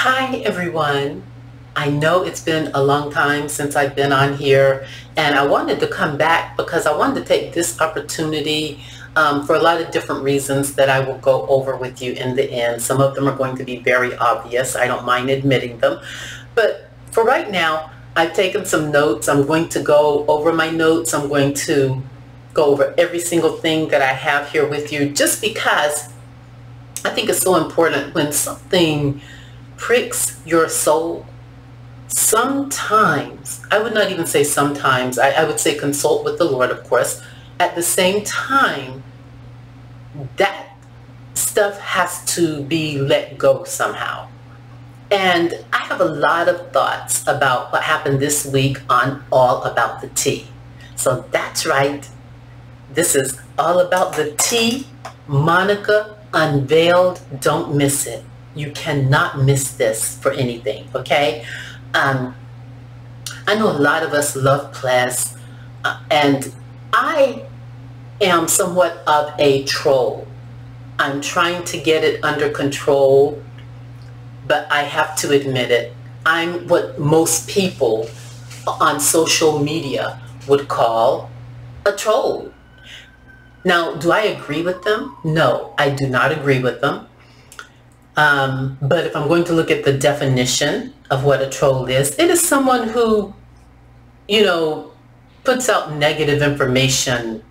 Hi everyone. I know it's been a long time since I've been on here, and I wanted to come back because I wanted to take this opportunity for a lot of different reasons that I will go over with you in the end. Some of them are going to be very obvious. I don't mind admitting them. But for right now, I've taken some notes. I'm going to go over my notes. I'm going to go over every single thing that I have here with you, just because I think it's so important when something pricks your soul. Sometimes, I would not even say sometimes, I would say consult with the Lord, of course. At the same time, that stuff has to be let go somehow. And I have a lot of thoughts about what happened this week on All About the Tea. So that's right. This is All About the Tea. Monica Unveiled. Don't miss it. You cannot miss this for anything, okay? I know a lot of us love Plez, and I am somewhat of a troll. I'm trying to get it under control, but I have to admit it. I'm what most people on social media would call a troll. Now, do I agree with them? No, I do not agree with them. But if I'm going to look at the definition of what a troll is, it is someone who, you know, puts out negative information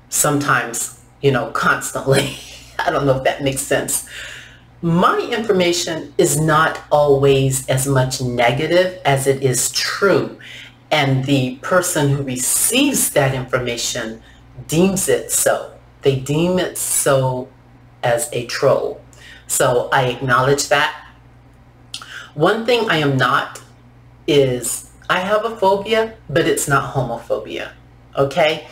sometimes, you know, constantly. I don't know if that makes sense. My information is not always as much negative as it is true. And the person who receives that information deems it so. They deem it so as a troll. So I acknowledge that. One thing I am not is I have a phobia, but it's not homophobia, okay?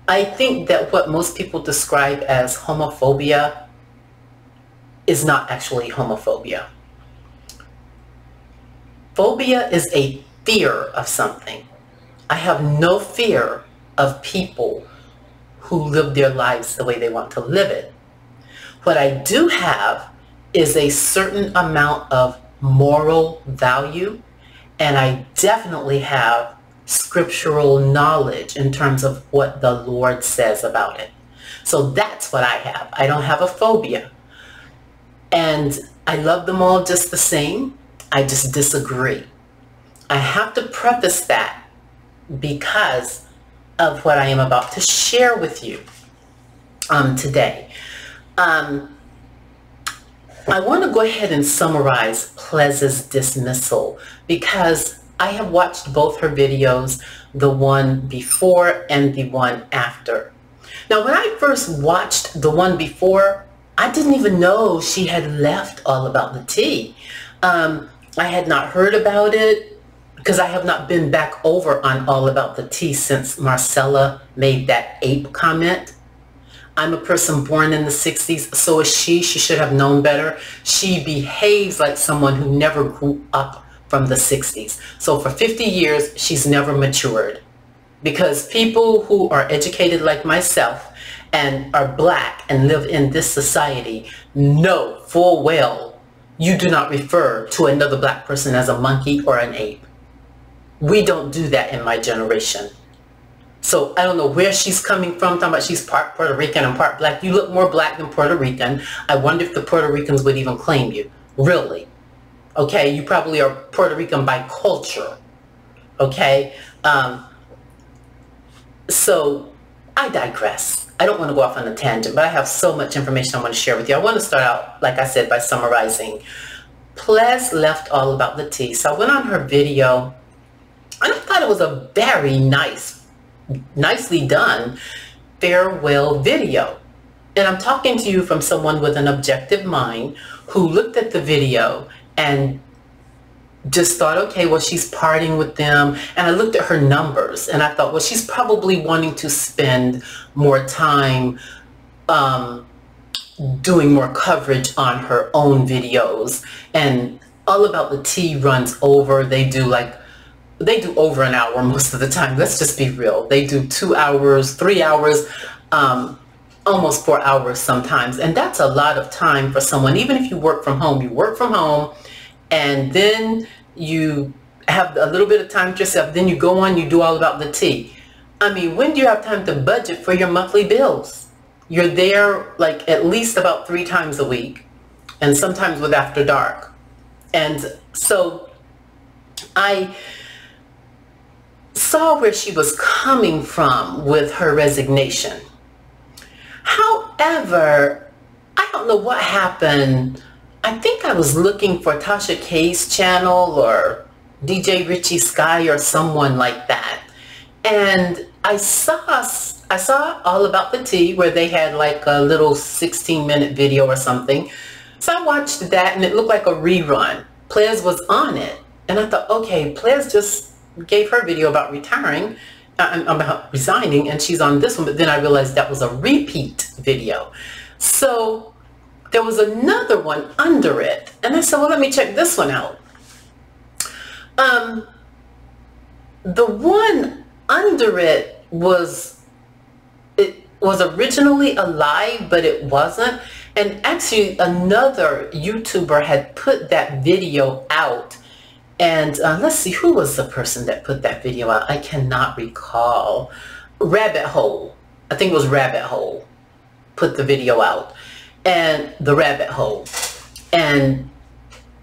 I think that what most people describe as homophobia is not actually homophobia. Phobia is a fear of something. I have no fear of people who live their lives the way they want to live it. What I do have is a certain amount of moral value, and I definitely have scriptural knowledge in terms of what the Lord says about it. So that's what I have. I don't have a phobia. And I love them all just the same. I just disagree. I have to preface that because of what I am about to share with you today. I want to go ahead and summarize Plez's dismissal because I have watched both her videos, the one before and the one after. Now, when I first watched the one before, I didn't even know she had left All About the Tea. I had not heard about it because I have not been back over on All About the Tea since Marcella made that ape comment. I'm a person born in the 60s, so is she. She should have known better. She behaves like someone who never grew up from the 60s. So for 50 years, she's never matured. Because people who are educated like myself and are black and live in this society know full well you do not refer to another black person as a monkey or an ape. We don't do that in my generation. So I don't know where she's coming from, talking about she's part Puerto Rican and part black. You look more black than Puerto Rican. I wonder if the Puerto Ricans would even claim you. Really? Okay, you probably are Puerto Rican by culture. Okay? So I digress. I don't want to go off on a tangent, but I have so much information I want to share with you. I want to start out, like I said, by summarizing. Plez left All About the Tea. So I went on her video, and I thought it was a very nicely done farewell video. And I'm talking to you from someone with an objective mind who looked at the video and just thought, okay, well, she's partying with them. And I looked at her numbers and I thought, well, she's probably wanting to spend more time doing more coverage on her own videos. And All About the Tea runs over. They do over an hour most of the time. Let's just be real. They do 2 hours, 3 hours. almost 4 hours sometimes. And that's a lot of time for someone. Even if you work from home, and then you have a little bit of time to yourself. Then you go on, you do all about the tea. I mean, when do you have time to budget for your monthly bills? You're there like at least about 3 times a week, and sometimes with after dark. And so I saw where she was coming from with her resignation. However, I don't know what happened. I think I was looking for Tasha K's channel or DJ Richie Sky or someone like that. And I saw All About the Tea, where they had like a little 16-minute video or something. So I watched that and it looked like a rerun. Plez was on it. And I thought, okay, Plez just gave her video about about resigning, and she's on this one. But then I realized that was a repeat video. So there was another one under it. And I said, well, let me check this one out. The one under it was originally a live, but it wasn't. And actually another YouTuber had put that video out. And let's see, who was the person that put that video out? I cannot recall. Rabbit Hole. I think it was Rabbit Hole put the video out. And the Rabbit Hole. And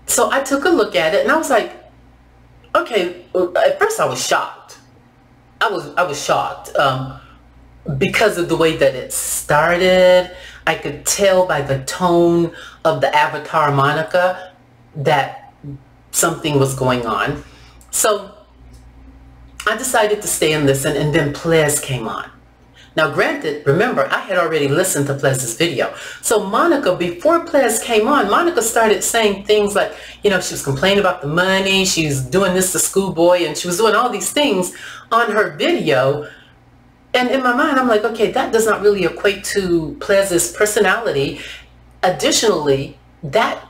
so I took a look at it and I was like, okay, at first I was shocked. I was shocked because of the way that it started. I could tell by the tone of the avatar Monica that something was going on. So I decided to stay and listen, and then Plez came on. Now granted, remember, I had already listened to Plez's video. So Monica, before Plez came on, Monica started saying things like, you know, she was complaining about the money, she was doing this to Schoolboy, and she was doing all these things on her video. And in my mind, I'm like, okay, that does not really equate to Plez's personality. Additionally, that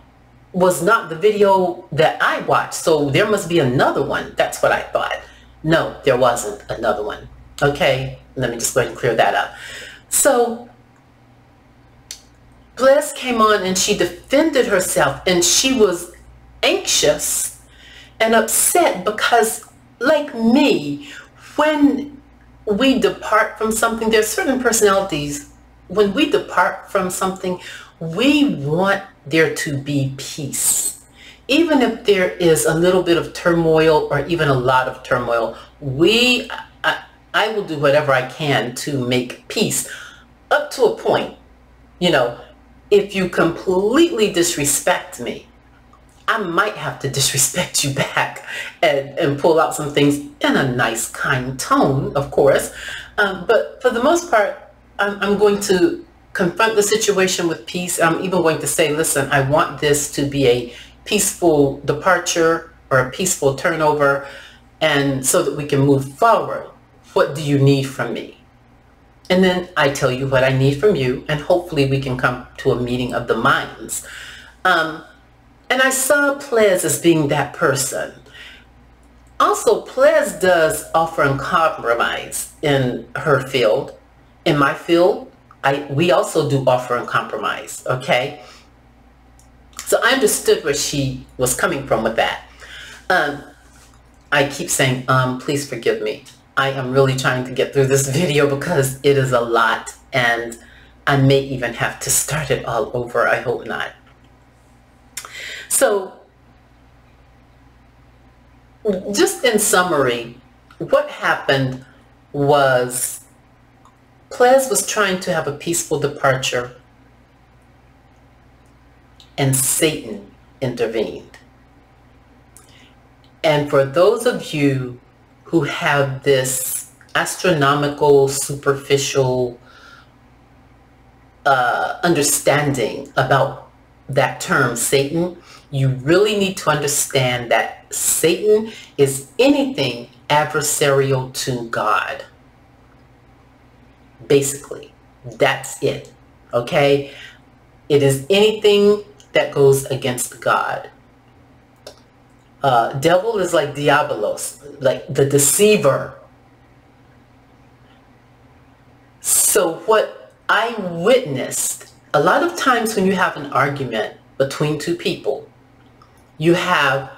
was not the video that I watched, so there must be another one. That's what I thought. No, there wasn't another one. Okay, let me just go ahead and clear that up. So Plez came on and she defended herself, and she was anxious and upset because, like me, when we depart from something, there's certain personalities, when we depart from something, we want there to be peace. Even if there is a little bit of turmoil or even a lot of turmoil, I will do whatever I can to make peace up to a point. You know, if you completely disrespect me, I might have to disrespect you back and pull out some things in a nice, kind tone, of course. But for the most part, I'm going to confront the situation with peace. I'm even going to say, listen, I want this to be a peaceful departure or a peaceful turnover, and so that we can move forward. What do you need from me? And then I tell you what I need from you, and hopefully we can come to a meeting of the minds. And I saw Plez as being that person. Also, Plez does offer and compromise in her field. In my field, we also do offer and compromise, okay? So I understood where she was coming from with that. I keep saying, please forgive me. I am really trying to get through this video because it is a lot, and I may even have to start it all over. I hope not. So, just in summary, what happened was Plez was trying to have a peaceful departure, and Satan intervened. And for those of you who have this astronomical, superficial understanding about that term, Satan, you really need to understand that Satan is anything adversarial to God. Basically, that's it, okay? It is anything that goes against God. Devil is like Diabolos, like the deceiver. So what I witnessed a lot of times when you have an argument between two people, you have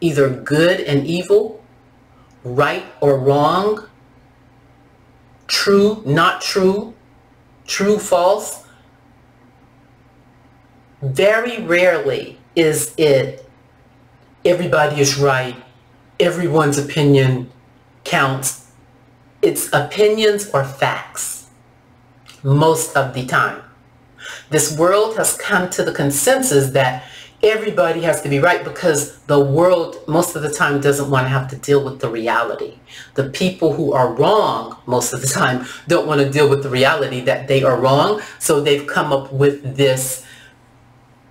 either good and evil, right or wrong, true, not true, true, false. Very rarely is it everybody is right, everyone's opinion counts. It's opinions or facts most of the time. This world has come to the consensus that everybody has to be right because the world most of the time doesn't want to have to deal with the reality. The people who are wrong most of the time don't want to deal with the reality that they are wrong, so they've come up with this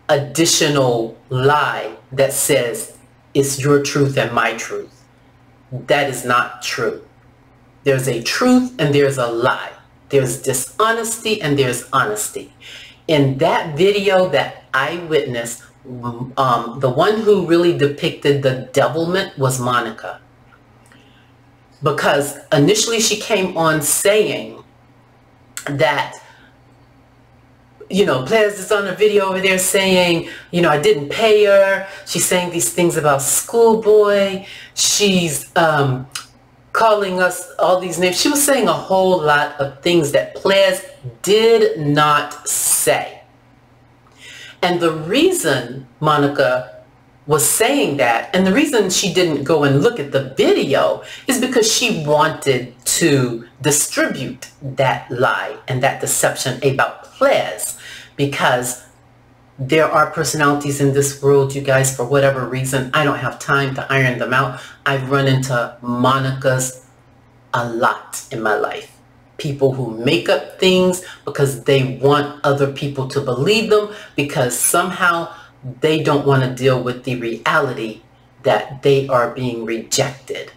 additional lie that says it's your truth and my truth. That is not true. There's a truth and there's a lie. There's dishonesty and there's honesty. In that video that I witnessed, the one who really depicted the devilment was Monica. Because initially she came on saying that, you know, Plez is on a video over there saying, you know, I didn't pay her. She's saying these things about schoolboy. She's calling us all these names. She was saying a whole lot of things that Plez did not say. And the reason Monica was saying that, and the reason she didn't go and look at the video, is because she wanted to distribute that lie and that deception about Plez, because there are personalities in this world, you guys, for whatever reason. I don't have time to iron them out. I've run into Monica's a lot in my life. People who make up things because they want other people to believe them, because somehow they don't want to deal with the reality that they are being rejected.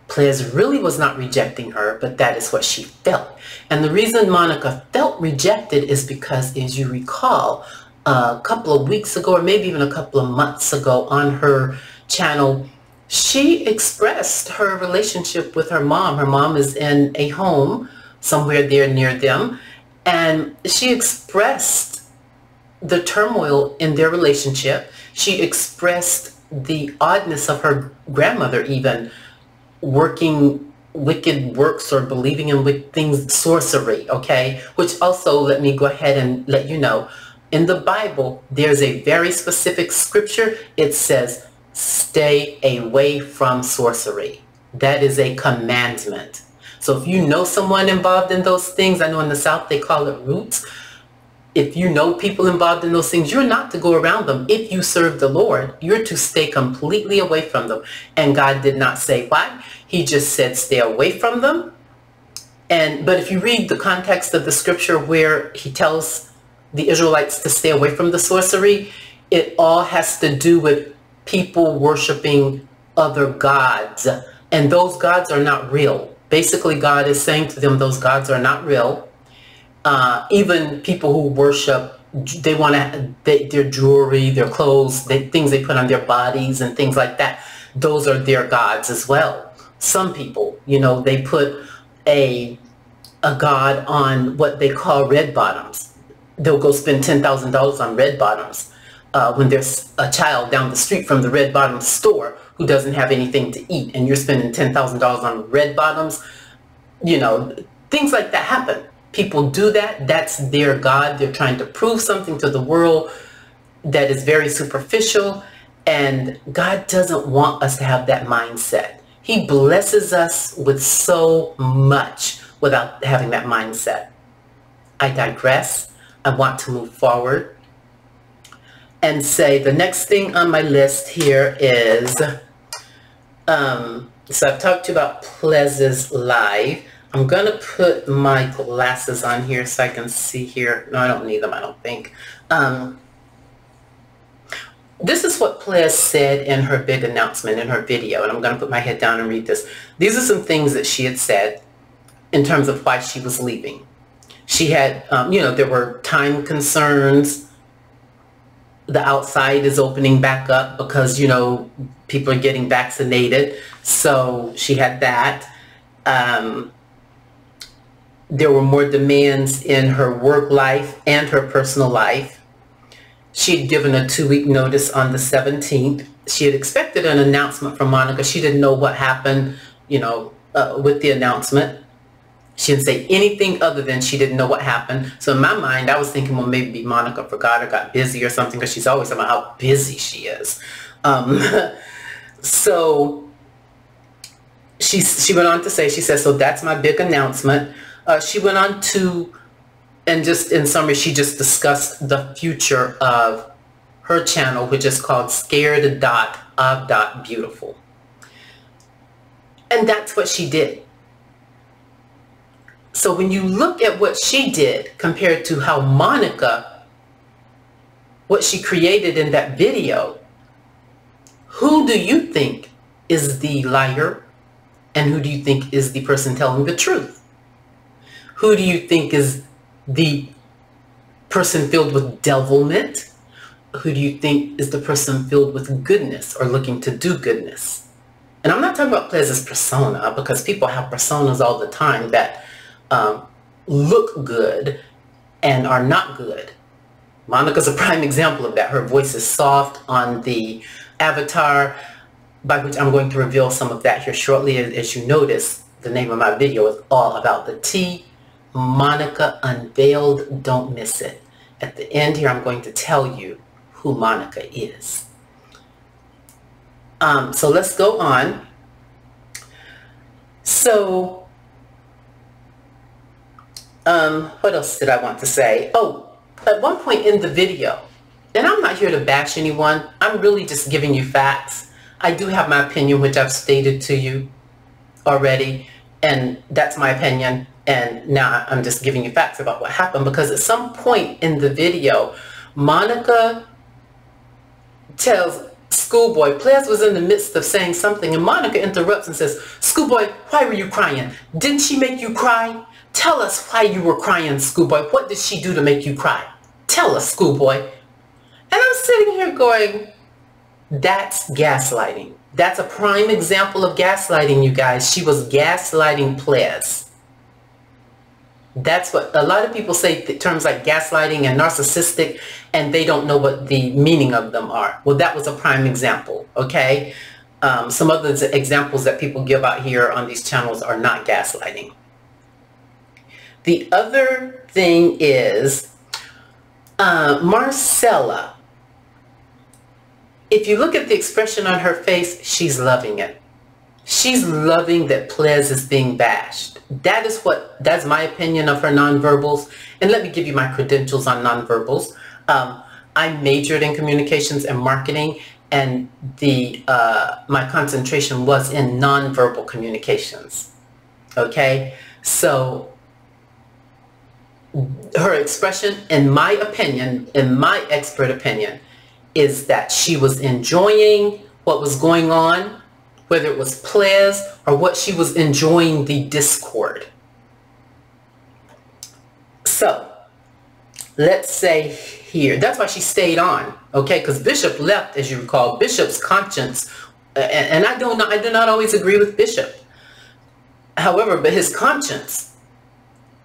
Plez really was not rejecting her, but that is what she felt. And the reason Monica felt rejected is because, as you recall, a couple of weeks ago, or maybe even a couple of months ago on her channel, she expressed her relationship with her mom. Her mom is in a home somewhere there near them, and she expressed the turmoil in their relationship. She expressed the oddness of her grandmother even working wicked works or believing in wicked things, sorcery, okay? Which also, let me go ahead and let you know, in the Bible, there's a very specific scripture. It says, stay away from sorcery. That is a commandment. So if you know someone involved in those things, I know in the South they call it roots. If you know people involved in those things, you're not to go around them. If you serve the Lord, you're to stay completely away from them. And God did not say why. He just said stay away from them. But if you read the context of the scripture where he tells the Israelites to stay away from the sorcery, it all has to do with people worshiping other gods. And those gods are not real. Basically, God is saying to them, those gods are not real. Even people who worship, they want to, their jewelry, their clothes, things they put on their bodies and things like that, those are their gods as well. Some people, you know, they put a god on what they call red bottoms. They'll go spend $10,000 on red bottoms when there's a child down the street from the red bottom store who doesn't have anything to eat, and you're spending $10,000 on red bottoms. You know, things like that happen. People do that. That's their God. They're trying to prove something to the world that is very superficial. And God doesn't want us to have that mindset. He blesses us with so much without having that mindset. I digress. I want to move forward and say the next thing on my list here is, so I've talked to you about Plez's live. I'm going to put my glasses on here so I can see here. No, I don't need them, I don't think. This is what Plez said in her big announcement in her video, and I'm going to put my head down and read this. These are some things that she had said in terms of why she was leaving. She had, you know, there were time concerns. The outside is opening back up because, you know, people are getting vaccinated. So she had that. there were more demands in her work life and her personal life. She had given a 2-week notice on the 17th. She had expected an announcement from Monica. She didn't know what happened, with the announcement. She didn't say anything other than she didn't know what happened. So in my mind, I was thinking, well, maybe Monica forgot or got busy or something, because she's always talking about how busy she is. So she went on to say, she said, so that's my big announcement. She went on to, and just in summary, she just discussed the future of her channel, which is called Scared of Beautiful. And that's what she did. So when you look at what she did compared to how Monica, what she created in that video, who do you think is the liar? And who do you think is the person telling the truth? Who do you think is the person filled with devilment? Who do you think is the person filled with goodness or looking to do goodness? And I'm not talking about Plez's persona, because people have personas all the time that look good and are not good. Monica's a prime example of that. Her voice is soft on the avatar, by which I'm going to reveal some of that here shortly. As you notice, the name of my video is all about the tea. Monica Unveiled, don't miss it. At the end here, I'm going to tell you who Monica is. So let's go on. So, what else did I want to say? Oh, at one point in the video, and I'm not here to bash anyone, I'm really just giving you facts. I do have my opinion, which I've stated to you already, and that's my opinion. And now I'm just giving you facts about what happened, because at some point in the video, Monica tells Schoolboy, Plez was in the midst of saying something, and Monica interrupts and says, Schoolboy, why were you crying? Didn't she make you cry? Tell us why you were crying, Schoolboy. What did she do to make you cry? Tell us, Schoolboy. And I'm sitting here going, that's gaslighting. That's a prime example of gaslighting, you guys. She was gaslighting Plez. That's what a lot of people say, terms like gaslighting and narcissistic, and they don't know what the meaning of them are. Well, that was a prime example, okay? Some other examples that people give out here on these channels are not gaslighting. The other thing is Marcella. If you look at the expression on her face, she's loving it. She's loving that Plez is being bashed. That's my opinion of her nonverbals. And let me give you my credentials on nonverbals. I majored in communications and marketing, and my concentration was in nonverbal communications. Okay, so her expression, in my opinion, in my expert opinion, is that she was enjoying what was going on, whether it was Plez or what she was enjoying the discord. So let's say here, that's why she stayed on, okay? Because Bishop left, as you recall. Bishop's conscience, and I do not always agree with Bishop. However, but his conscience,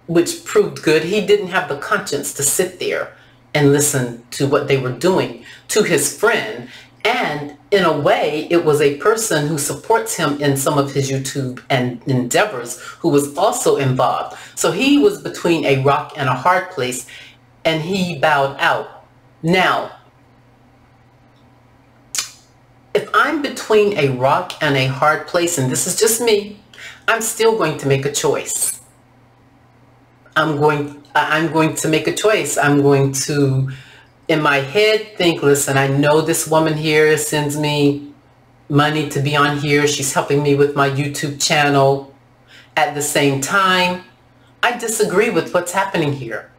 which proved good, he didn't have the conscience to sit there and listen to what they were doing to his friend. And in a way, it was a person who supports him in some of his YouTube and endeavors who was also involved. So he was between a rock and a hard place, and he bowed out. Now, if I'm between a rock and a hard place, and this is just me, I'm still going to make a choice. I'm going to make a choice. I'm going to, in my head, think, listen, I know this woman here sends me money to be on here. She's helping me with my YouTube channel. At the same time, I disagree with what's happening here.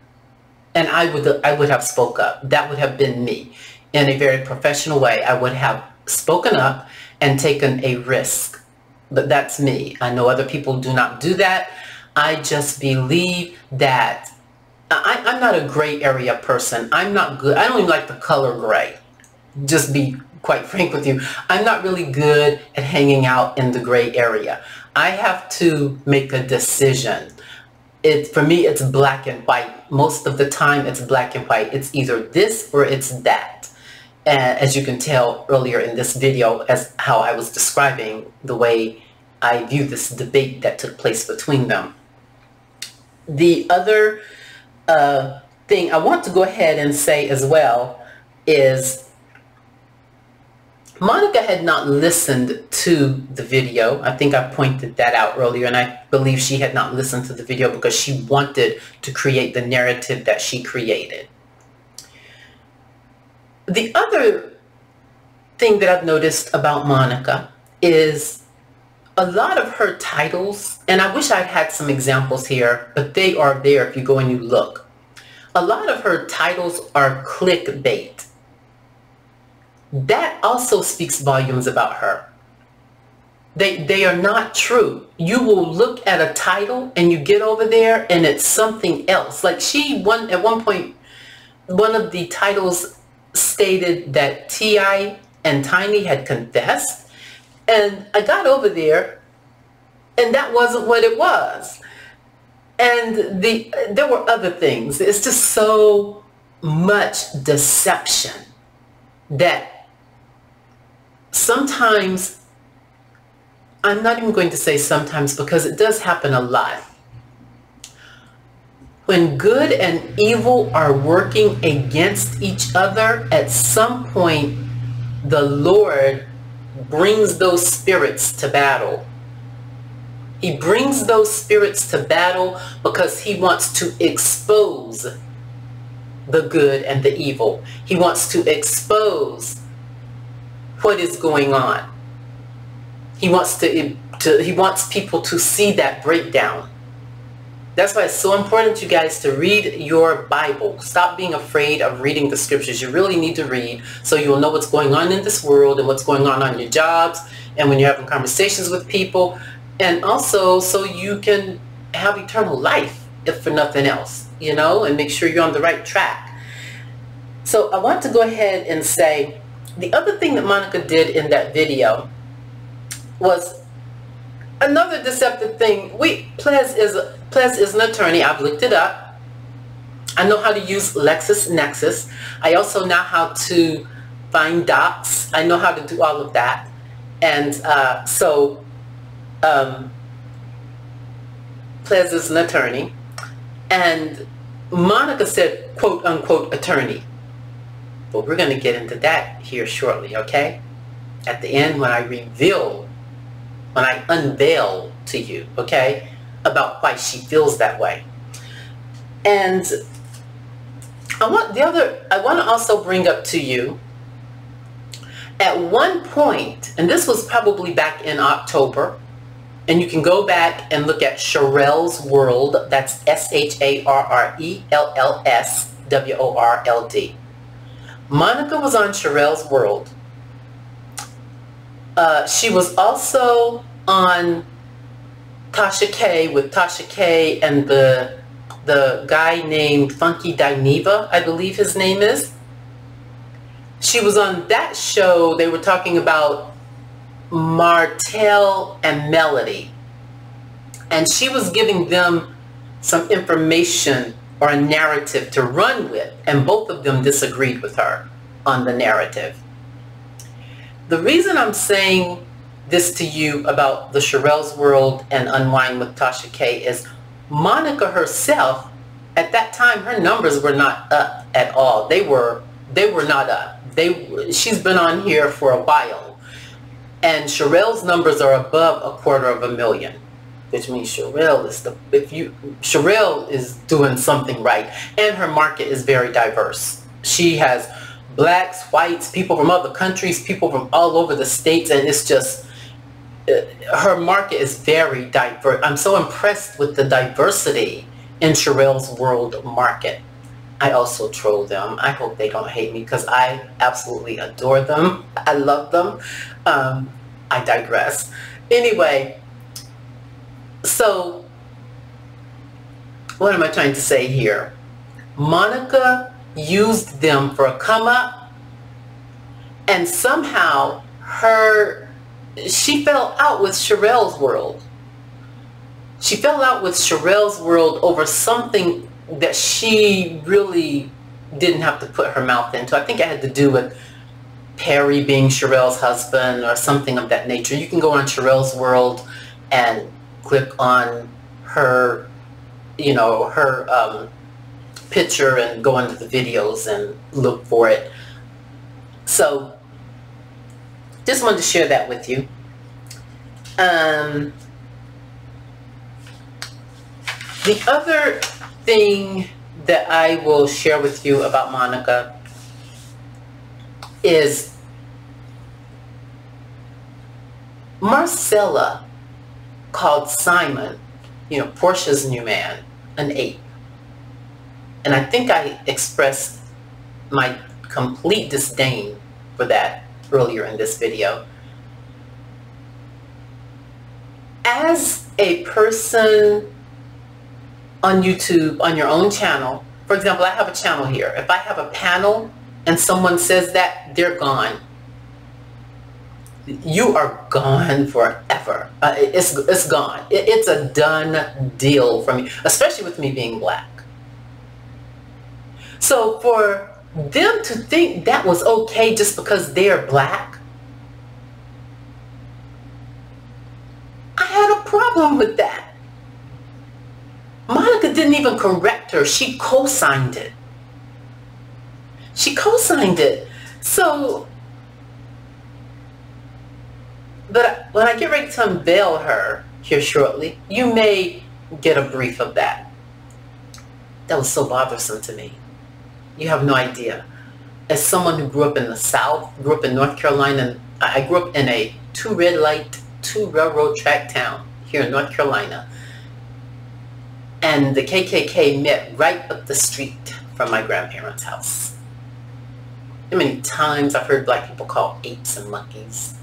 And I would have spoke up. That would have been me. In a very professional way, I would have spoken up and taken a risk. But that's me. I know other people do not do that. I just believe that I'm not a gray area person. I'm not good. I don't even like the color gray. Just be quite frank with you. I'm not really good at hanging out in the gray area. I have to make a decision. for me, it's black and white. Most of the time, it's black and white. It's either this or it's that. As you can tell earlier in this video, as how I was describing the way I view this debate that took place between them. The other thing I want to go ahead and say as well is Monica had not listened to the video. I think I pointed that out earlier, and I believe she had not listened to the video because she wanted to create the narrative that she created. The other thing that I've noticed about Monica is a lot of her titles, and I wish I'd had some examples here, but they are there if you go and you look. A lot of her titles are clickbait. That also speaks volumes about her. They are not true. You will look at a title and you get over there and it's something else. Like at one point, one of the titles stated that T.I. and Tiny had confessed, and I got over there and that wasn't what it was. And there were other things. It's just so much deception that sometimes, I'm not even going to say sometimes because it does happen a lot. When good and evil are working against each other, at some point the Lord brings those spirits to battle. He brings those spirits to battle because he wants to expose the good and the evil. He wants to expose what is going on. He wants people to see that breakdown. That's why it's so important, you guys, to read your Bible. Stop being afraid of reading the scriptures. You really need to read so you'll know what's going on in this world and what's going on your jobs and when you're having conversations with people, and also so you can have eternal life, if for nothing else, you know, and make sure you're on the right track. So I want to go ahead and say the other thing that Monica did in that video was another deceptive thing. Plez is an attorney. I've looked it up. I know how to use LexisNexis. I also know how to find docs. I know how to do all of that. And Plez is an attorney. And Monica said, quote unquote, attorney. But we're going to get into that here shortly, okay? At the end, when I unveil to you, okay, about why she feels that way. And I want to also bring up to you, at one point, and this was probably back in October, and you can go back and look at Sherelle's World, that's SHARRELLSWORLD. Monica was on Sherelle's World. She was also on Tasha K with Tasha K and the guy named Funky Dineva, I believe his name is. She was on that show. They were talking about Martell and Melody, and she was giving them some information or a narrative to run with, and both of them disagreed with her on the narrative. The reason I'm saying this to you about the Sherelle's World and Unwind with Tasha K is Monica herself, at that time, her numbers were not up at all. They were not up. She's been on here for a while, and Sherelle's numbers are above 250,000, which means Sherelle is doing something right, and her market is very diverse. She has blacks, whites, people from other countries, people from all over the states, and it's just, her market is very diverse. I'm so impressed with the diversity in Sherelle's World market. I also troll them. I hope they don't hate me because I absolutely adore them. I love them. I digress. Anyway, so what am I trying to say here? Monica used them for a come up, and somehow she fell out with Sherelle's World. she fell out with Sherelle's World over something that she really didn't have to put her mouth into. I think it had to do with Perry being Sherelle's husband or something of that nature. You can go on Sherelle's World and click on her, you know, her picture and go into the videos and look for it. So just wanted to share that with you. The other thing that I will share with you about Monica is Marcella called Simon, you know, Portia's new man, an ape. And I think I expressed my complete disdain for that earlier in this video. As a person on YouTube, on your own channel, for example, I have a channel here. If I have a panel and someone says that, they're gone. You are gone forever. It's gone. It's a done deal for me, especially with me being black. So for them to think that was okay just because they're black, I had a problem with that. Monica didn't even correct her. She co-signed it. She co-signed it. So, but when I get ready to unveil her here shortly, you may get a brief of that. That was so bothersome to me. You have no idea. As someone who grew up in the South, grew up in North Carolina, and I grew up in a 2 red light, 2 railroad track town here in North Carolina. And the KKK met right up the street from my grandparents' house. How many times I've heard black people call apes and monkeys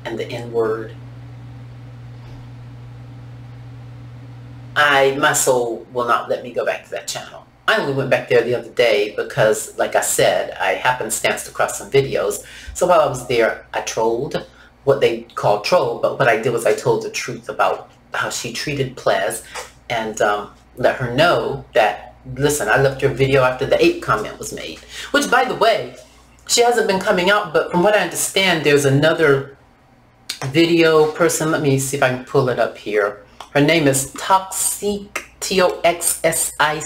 and the N-word. My soul will not let me go back to that channel. I only went back there the other day because, like I said, I happenstanced across some videos. So while I was there, I trolled, what they call troll, but what I did was I told the truth about how she treated Plez and let her know that, listen, I left your video after the ape comment was made. Which, by the way, she hasn't been coming out, but from what I understand, there's another video person. Let me see if I can pull it up here. Her name is Toxsique, Toxsique,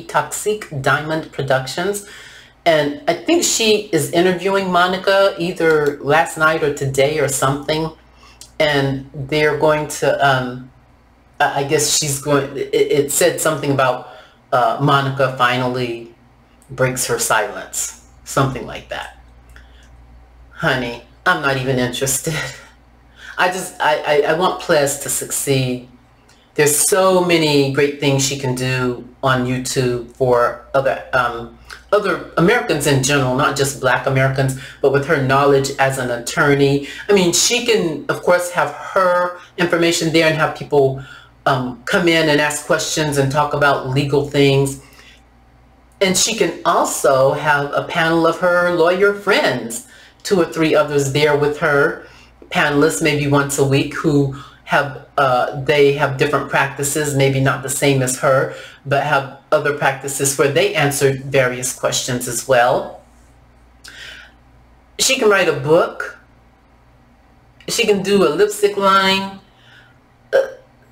Toxsique Diamond Productions. And I think she is interviewing Monica either last night or today or something. And they're going to, I guess she's going, it said something about Monica finally breaks her silence. Something like that. Honey, I'm not even interested. I want Plez to succeed. There's so many great things she can do on YouTube for other Americans in general, not just black Americans, but with her knowledge as an attorney. I mean, she can, of course, have her information there and have people come in and ask questions and talk about legal things. And she can also have a panel of her lawyer friends, 2 or 3 others there with her, panelists maybe once a week, who have they have different practices, maybe not the same as her, but have other practices where they answer various questions as well. She can write a book. She can do a lipstick line.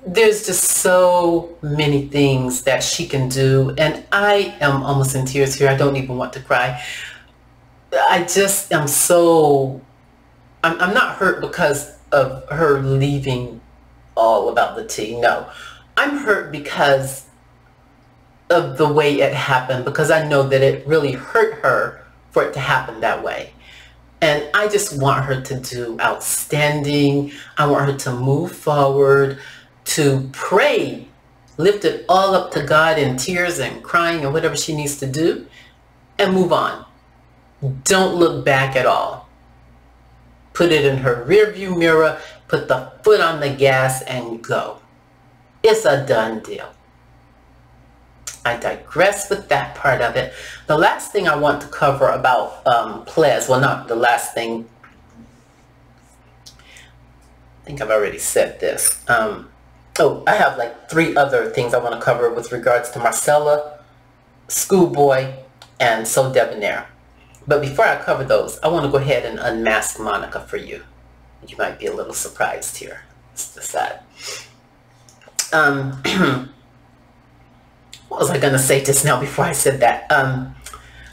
There's just so many things that she can do, and I am almost in tears here. I don't even want to cry. I just am so, I'm not hurt because of her leaving all about the tea. No, I'm hurt because of the way it happened, because I know that it really hurt her for it to happen that way. And I just want her to do outstanding. I want her to move forward, to pray, lift it all up to God in tears and crying and whatever she needs to do, and move on. Don't look back at all. Put it in her rearview mirror, put the foot on the gas and go. It's a done deal. I digress with that part of it. The last thing I want to cover about Plez, well, not the last thing. think I've already said this. Oh, I have like 3 other things I want to cover with regards to Marcella, Schoolboy, and So Debonair. But before I cover those, I want to go ahead and unmask Monica for you. You might be a little surprised here. It's just that. What was I going to say just now before I said that?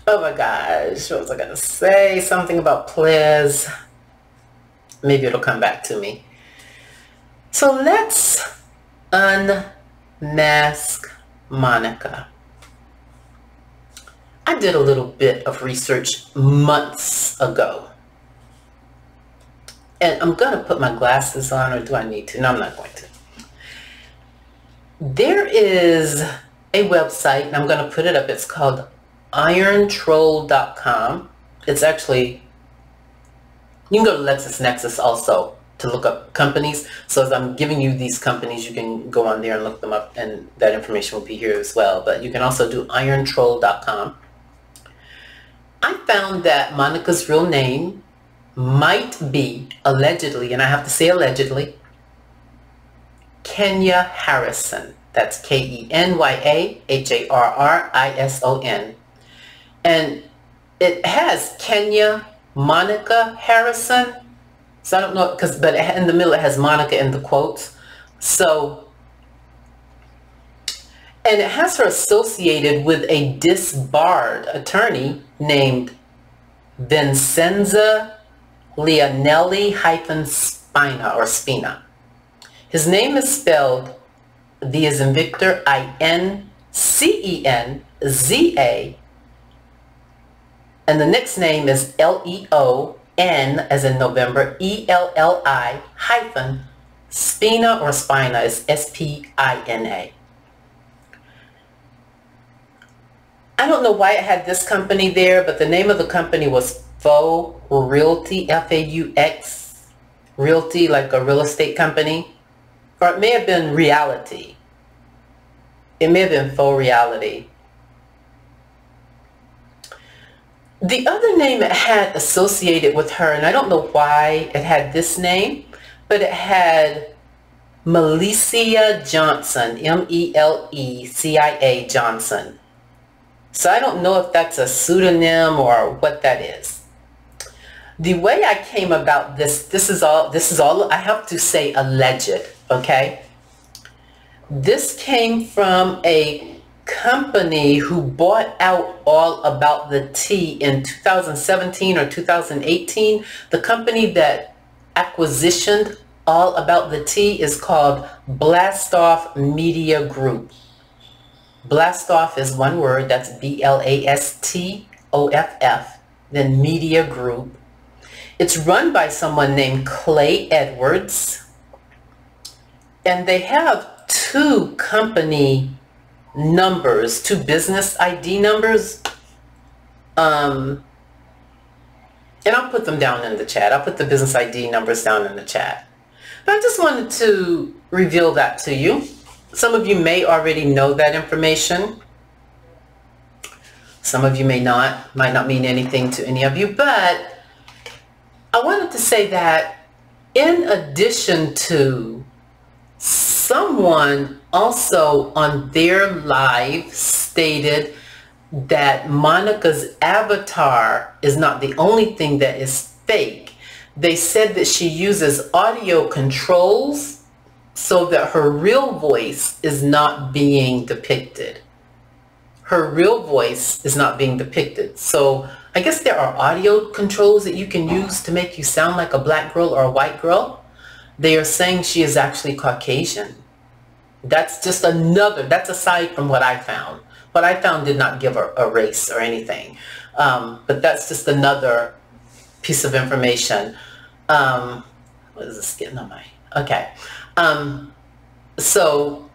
Oh my gosh, what was I going to say? Something about Plez. Maybe it'll come back to me. So let's unmask Monica. I did a little bit of research months ago. And I'm going to put my glasses on, or do I need to? No, I'm not going to. There is a website, and I'm going to put it up. It's called irontroll.com. It's actually, you can go to LexisNexis also to look up companies. So as I'm giving you these companies, you can go on there and look them up, and that information will be here as well. But you can also do irontroll.com. I found that Monica's real name might be, allegedly, and I have to say allegedly, Kenya Harrison. That's KenyaHarrison. And it has Kenya Monica Harrison. So I don't know, but in the middle it has Monica in the quotes. So, and it has her associated with a disbarred attorney named Vincenza Leonelli-Spina or Spina. His name is spelled V as in Victor, I-N-C-E-N-Z-A, and the next name is L-E-O-N as in November, E-L-L-I hyphen Spina or Spina is S-P-I-N-A. I don't know why it had this company there, but the name of the company was Faux Realty, F-A-U-X, Realty, like a real estate company. Or it may have been Reality. It may have been Faux Reality. The other name it had associated with her, and I don't know why it had this name, but it had Melicia Johnson, M-E-L-E-C-I-A Johnson. So I don't know if that's a pseudonym or what that is. The way I came about this is all I have to say alleged, okay? This came from a company who bought out All About the Tea in 2017 or 2018. The company that acquisitioned All About the Tea is called Blastoff Media Group. Blastoff is one word, that's B-L-A-S-T-O-F-F, then Media Group. It's run by someone named Clay Edwards, and they have 2 company numbers, 2 business ID numbers, and I'll put them down in the chat. I'll put the business ID numbers down in the chat. But I just wanted to reveal that to you. Some of you may already know that information. Some of you may not, might not mean anything to any of you, but I wanted to say that in addition to someone also on their live stated that Monica's avatar is not the only thing that is fake. They said that she uses audio controls so that her real voice is not being depicted. Her real voice is not being depicted. So I guess there are audio controls that you can use to make you sound like a black girl or a white girl. They are saying she is actually Caucasian. That's just another, that's aside from what I found. What I found did not give a race or anything. But that's just another piece of information. What is this getting on my, okay. So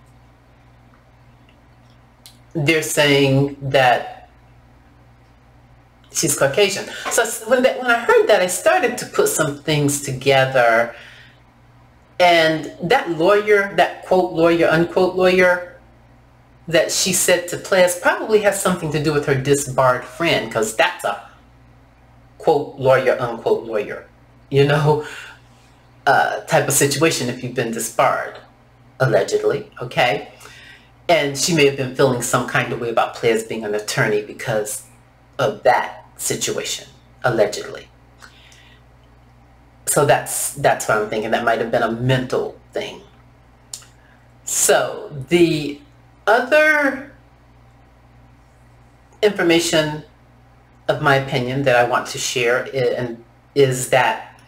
they're saying that she's Caucasian. So when I heard that, I started to put some things together. And that lawyer, that quote lawyer, unquote lawyer that she said to Plez probably has something to do with her disbarred friend, because that's a quote lawyer, unquote lawyer, you know. type of situation if you've been disbarred, allegedly, okay? And she may have been feeling some kind of way about Plez being an attorney because of that situation, allegedly. So that's what I'm thinking. That might have been a mental thing. So the other information of my opinion that I want to share is that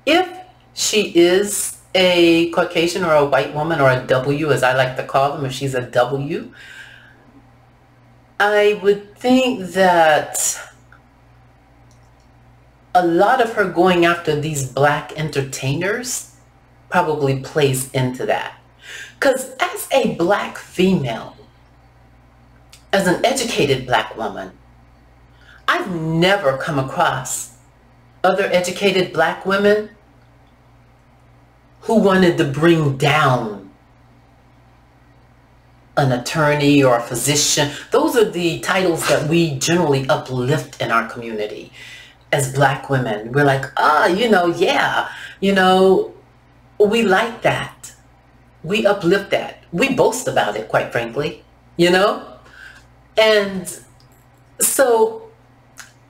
if she is a Caucasian or a white woman, or a W as I like to call them, if she's a W, I would think that a lot of her going after these black entertainers probably plays into that. Because as a black female, as an educated black woman, I've never come across other educated black women who wanted to bring down an attorney or a physician. Those are the titles that we generally uplift in our community as black women. We're like, yeah, we like that. We uplift that. We boast about it, quite frankly, And so,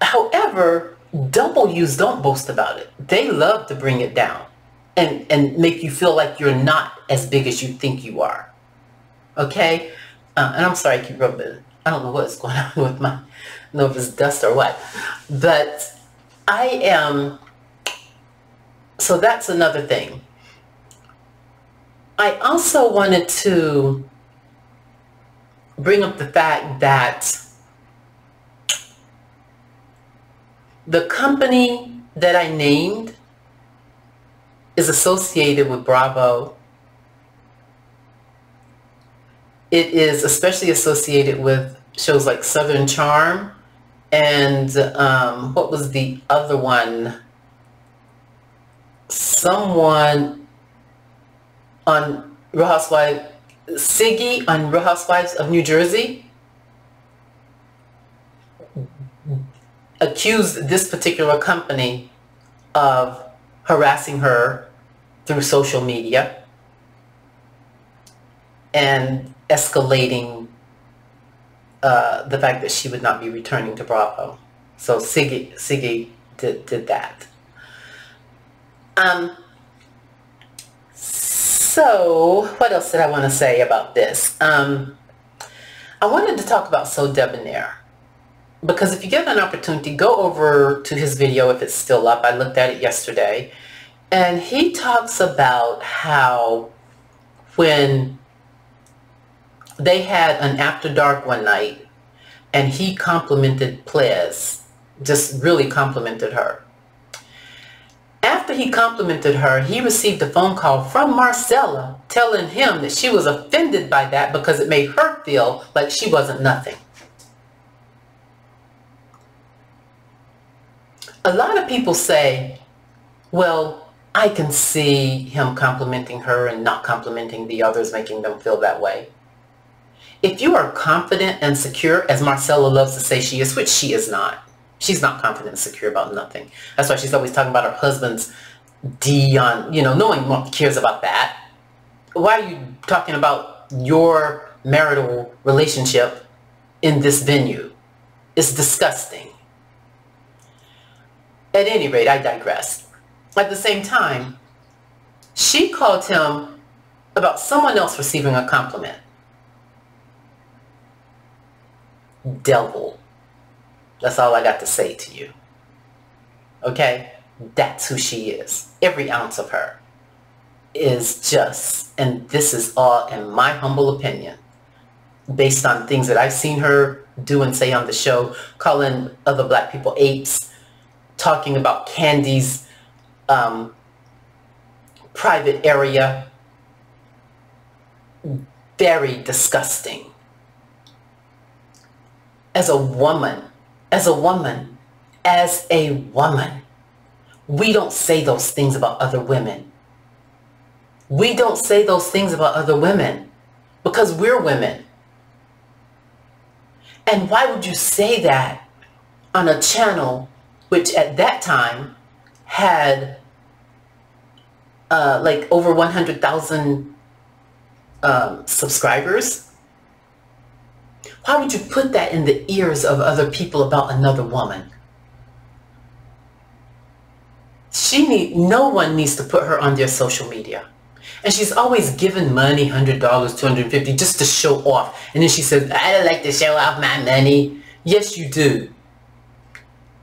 however, W's don't boast about it. They love to bring it down and make you feel like you're not as big as you think you are. Okay? And I'm sorry I keep rubbing. I don't know what's going on with I don't know if it's dust or what. But I am, so that's another thing. I also wanted to bring up the fact that the company that I named is associated with Bravo. It is especially associated with shows like Southern Charm and what was the other one? Someone on Real Housewives, Siggy on Real Housewives of New Jersey accused this particular company of harassing her through social media and escalating the fact that she would not be returning to Bravo. So Siggy did that. So what else did I want to say about this? I wanted to talk about So Debonair, because if you get an opportunity, go over to his video if it's still up. I looked at it yesterday, and he talks about how when they had an after dark one night and he complimented Plez, just really complimented her. After he complimented her, he received a phone call from Marcella telling him that she was offended by that because it made her feel like she wasn't nothing. A lot of people say, well, I can see him complimenting her and not complimenting the others, making them feel that way. If you are confident and secure, as Marcella loves to say she is, which she is not. She's not confident and secure about nothing. That's why she's always talking about her husband's D on, no one cares about that. Why are you talking about your marital relationship in this venue? It's disgusting. At any rate, I digress. At the same time, she called him about someone else receiving a compliment. Devil. That's all I got to say to you. Okay? That's who she is. Every ounce of her is just, and this is all in my humble opinion, based on things that I've seen her do and say on the show, calling other black people apes, talking about Candy's private area. Very disgusting. As a woman, we don't say those things about other women. We don't say those things about other women because we're women. And why would you say that on a channel which at that time had like over 100,000 subscribers. Why would you put that in the ears of other people about another woman? No one needs to put her on their social media. And she's always given money, $100, $250, just to show off. And then she says, I don't like to show off my money. Yes, you do.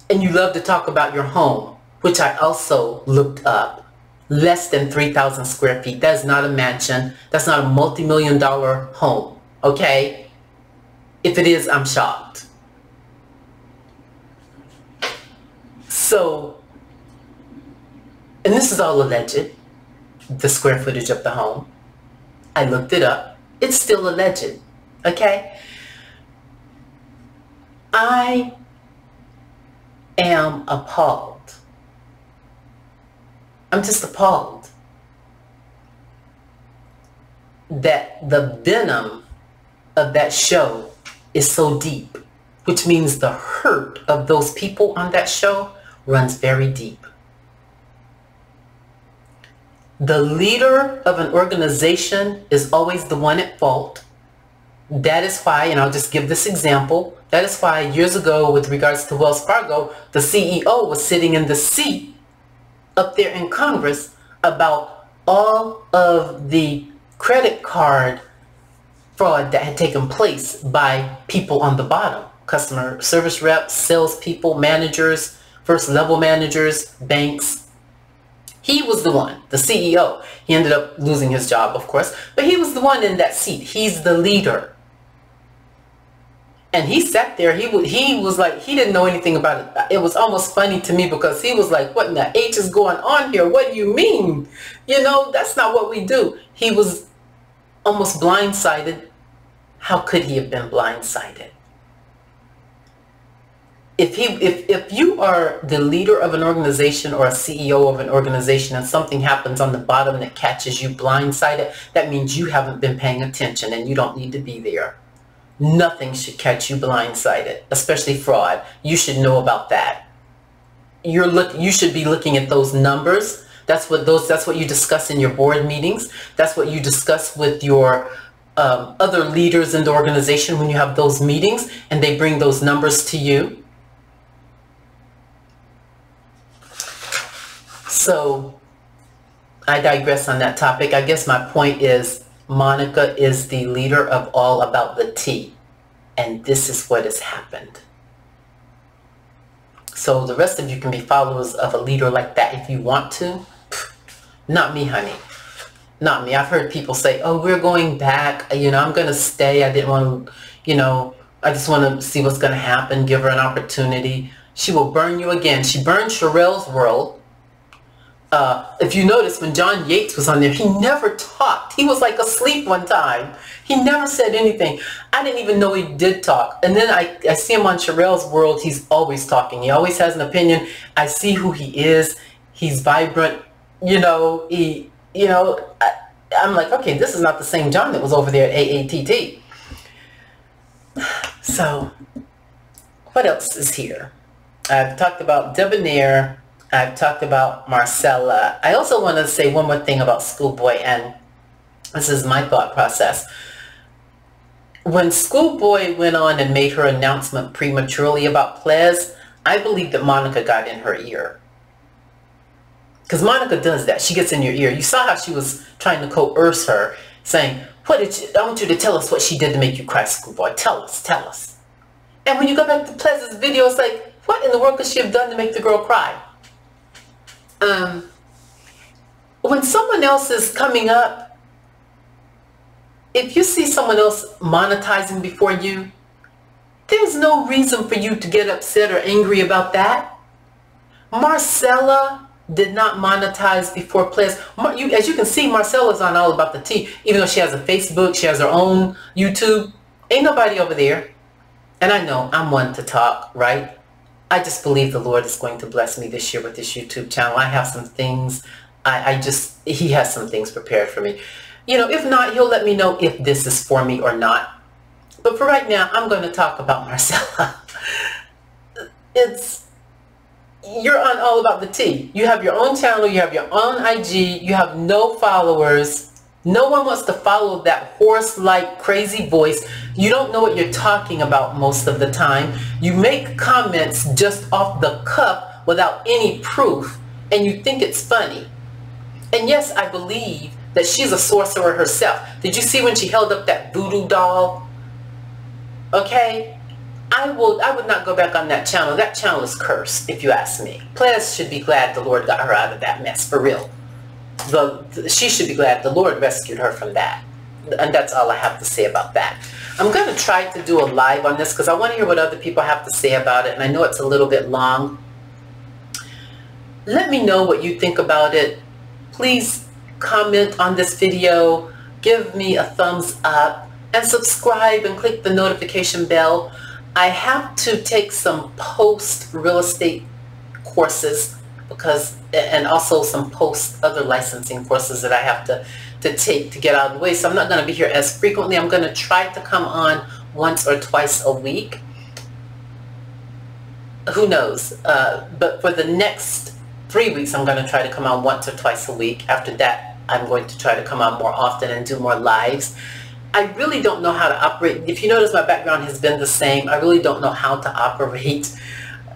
And you love to talk about your home, which I also looked up. Less than 3,000 square feet. That is not a mansion. That's not a multi-million-dollar home. Okay? If it is, I'm shocked. So, and this is all alleged, the square footage of the home. I looked it up. It's still alleged. Okay? I am appalled. I'm just appalled that the venom of that show is so deep, which means the hurt of those people on that show runs very deep. The leader of an organization is always the one at fault. That is why, and I'll just give this example, that is why years ago with regards to Wells Fargo, the CEO was sitting in the seat up there in Congress about all of the credit card fraud that had taken place by people on the bottom. Customer service reps, salespeople, managers, first level managers, banks. He was the one, the CEO. He ended up losing his job, of course, but he was the one in that seat. He's the leader. And he sat there, he was like, he didn't know anything about it. It was almost funny to me because he was like, what in the H is going on here? What do you mean? You know, that's not what we do. He was almost blindsided. How could he have been blindsided? If you are the leader of an organization or a CEO of an organization and something happens on the bottom that catches you blindsided, that means you haven't been paying attention and you don't need to be there. Nothing should catch you blindsided, especially fraud. You should know about that. You should be looking at those numbers. That's what you discuss in your board meetings. That's what you discuss with your other leaders in the organization when you have those meetings and they bring those numbers to you. So I digress on that topic. I guess my point is Monica is the leader of all about the tea. And this is what has happened. So the rest of you can be followers of a leader like that if you want to. Not me, honey. Not me. I've heard people say, oh, we're going back. You know, I'm going to stay. I didn't want to, you know, I just want to see what's going to happen. Give her an opportunity. She will burn you again. She burned Sherelle's world. If you notice, when John Yates was on there, he never talked. He was like asleep one time. He never said anything. I didn't even know he did talk. And then I see him on Sherelle's world. He's always talking. He always has an opinion. I see who he is. He's vibrant. You know, I'm like, okay, this is not the same John that was over there at AATT. So, what else is here? I've talked about Debonair. I've talked about Marcella. I also want to say one more thing about Schoolboy, and this is my thought process. When Schoolboy went on and made her announcement prematurely about Plez, I believe that Monica got in her ear. Because Monica does that. She gets in your ear. You saw how she was trying to coerce her, saying, I want you to tell us what she did to make you cry, Schoolboy. Tell us, tell us. And when you go back to Plez's video, it's like, what in the world could she have done to make the girl cry? When someone else is coming up, if you see someone else monetizing before you, there's no reason for you to get upset or angry about that. Marcella did not monetize before Plez. As you can see, Marcella's on All About the Tea. Even though she has a Facebook, she has her own YouTube. Ain't nobody over there. And I know I'm one to talk, right? I just believe the Lord is going to bless me this year with this YouTube channel. I have some things. He has some things prepared for me. You know, if not, he'll let me know if this is for me or not. But for right now, I'm going to talk about Marcella. you're on All About the Tea. You have your own channel, you have your own IG, you have no followers. No one wants to follow that horse-like crazy voice. You don't know what you're talking about most of the time. You make comments just off the cuff without any proof, and you think it's funny. And yes, I believe that she's a sorcerer herself. Did you see when she held up that voodoo doll? Okay? I would not go back on that channel. That channel is cursed, if you ask me. Plez should be glad the Lord got her out of that mess, for real. She should be glad the Lord rescued her from that. And that's all I have to say about that. I'm going to try to do a live on this because I want to hear what other people have to say about it. And I know it's a little bit long. Let me know what you think about it. Please comment on this video. Give me a thumbs up. And subscribe and click the notification bell. I have to take some post real estate courses and also some post other licensing courses that I have to take to get out of the way. So I'm not going to be here as frequently. I'm going to try to come on once or twice a week. Who knows? But for the next 3 weeks, I'm going to try to come on once or twice a week. After that, I'm going to try to come on more often and do more lives. I really don't know how to operate. If you notice, my background has been the same. I really don't know how to operate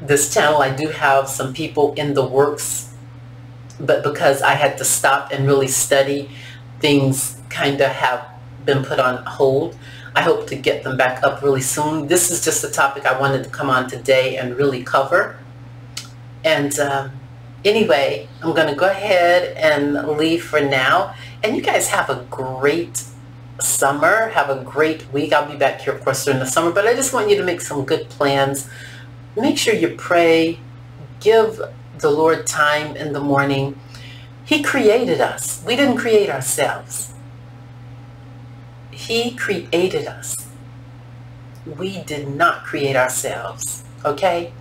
this channel. I do have some people in the works, but because I had to stop and really study, things kind of have been put on hold. I hope to get them back up really soon. This is just a topic I wanted to come on today and really cover. And anyway, I'm going to go ahead and leave for now. And you guys have a great summer. Have a great week. I'll be back here, of course, during the summer. But I just want you to make some good plans. Make sure you pray. Give the Lord time in the morning. He created us. We didn't create ourselves. He created us. We did not create ourselves. Okay?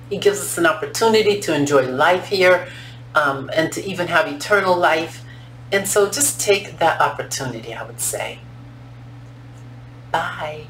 He gives us an opportunity to enjoy life here and to even have eternal life. And so just take that opportunity, I would say. Bye.